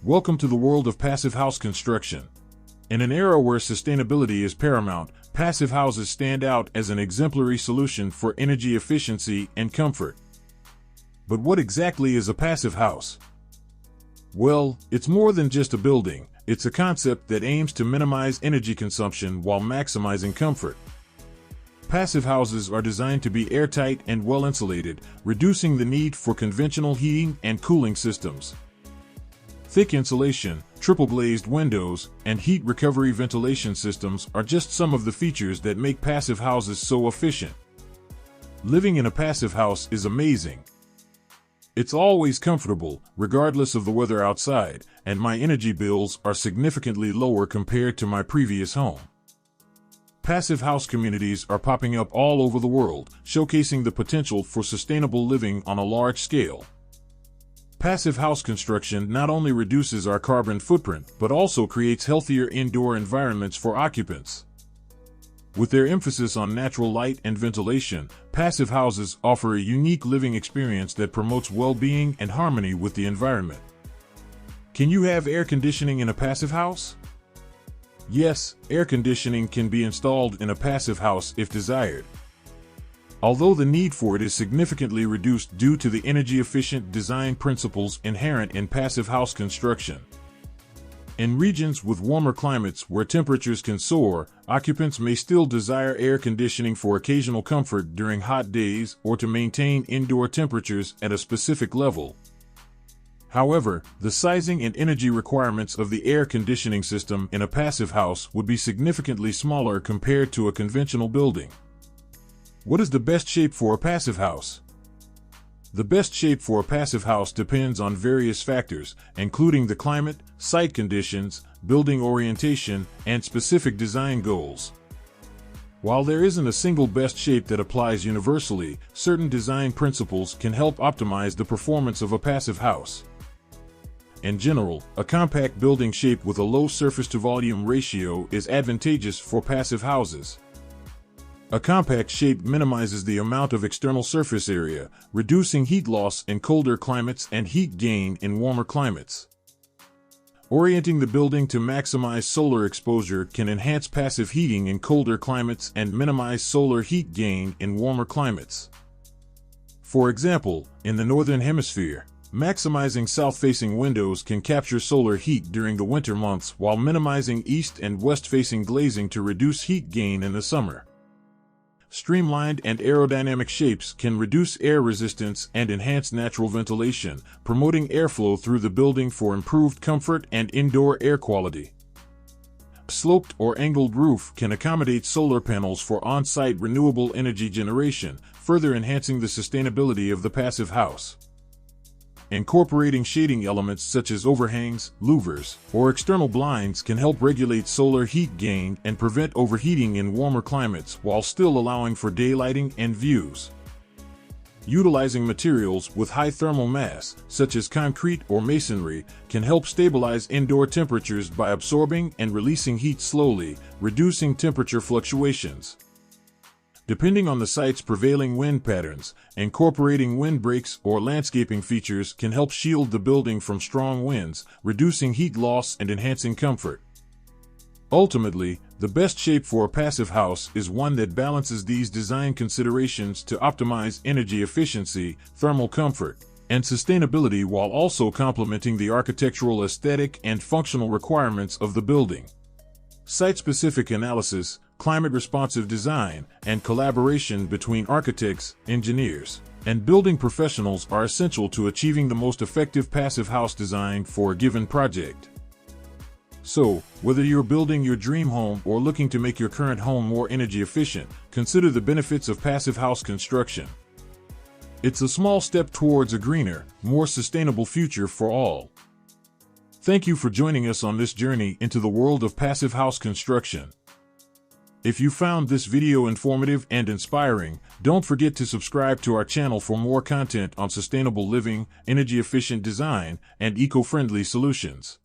Welcome to the world of passive house construction. In an era where sustainability is paramount, passive houses stand out as an exemplary solution for energy efficiency and comfort. But what exactly is a passive house? Well, it's more than just a building. It's a concept that aims to minimize energy consumption while maximizing comfort. Passive houses are designed to be airtight and well insulated, reducing the need for conventional heating and cooling systems. Thick insulation, triple-glazed windows, and heat recovery ventilation systems are just some of the features that make passive houses so efficient. Living in a passive house is amazing. It's always comfortable, regardless of the weather outside, and my energy bills are significantly lower compared to my previous home. Passive house communities are popping up all over the world, showcasing the potential for sustainable living on a large scale. Passive house construction not only reduces our carbon footprint, but also creates healthier indoor environments for occupants. With their emphasis on natural light and ventilation, passive houses offer a unique living experience that promotes well-being and harmony with the environment. Can you have air conditioning in a passive house? Yes, air conditioning can be installed in a passive house if desired. Although the need for it is significantly reduced due to the energy-efficient design principles inherent in passive house construction. In regions with warmer climates where temperatures can soar, occupants may still desire air conditioning for occasional comfort during hot days or to maintain indoor temperatures at a specific level. However, the sizing and energy requirements of the air conditioning system in a passive house would be significantly smaller compared to a conventional building. What is the best shape for a passive house? The best shape for a passive house depends on various factors, including the climate, site conditions, building orientation, and specific design goals. While there isn't a single best shape that applies universally, certain design principles can help optimize the performance of a passive house. In general, a compact building shape with a low surface-to-volume ratio is advantageous for passive houses. A compact shape minimizes the amount of external surface area, reducing heat loss in colder climates and heat gain in warmer climates. Orienting the building to maximize solar exposure can enhance passive heating in colder climates and minimize solar heat gain in warmer climates. For example, in the Northern Hemisphere, maximizing south-facing windows can capture solar heat during the winter months while minimizing east- and west-facing glazing to reduce heat gain in the summer. Streamlined and aerodynamic shapes can reduce air resistance and enhance natural ventilation, promoting airflow through the building for improved comfort and indoor air quality. A sloped or angled roof can accommodate solar panels for on-site renewable energy generation, further enhancing the sustainability of the passive house. Incorporating shading elements such as overhangs, louvers, or external blinds can help regulate solar heat gain and prevent overheating in warmer climates while still allowing for daylighting and views. Utilizing materials with high thermal mass, such as concrete or masonry, can help stabilize indoor temperatures by absorbing and releasing heat slowly, reducing temperature fluctuations. Depending on the site's prevailing wind patterns, incorporating windbreaks or landscaping features can help shield the building from strong winds, reducing heat loss and enhancing comfort. Ultimately, the best shape for a passive house is one that balances these design considerations to optimize energy efficiency, thermal comfort, and sustainability while also complementing the architectural aesthetic and functional requirements of the building. Site-specific analysis, climate-responsive design, and collaboration between architects, engineers, and building professionals are essential to achieving the most effective passive house design for a given project. So, whether you're building your dream home or looking to make your current home more energy efficient, consider the benefits of passive house construction. It's a small step towards a greener, more sustainable future for all. Thank you for joining us on this journey into the world of passive house construction. If you found this video informative and inspiring, don't forget to subscribe to our channel for more content on sustainable living, energy-efficient design, and eco-friendly solutions.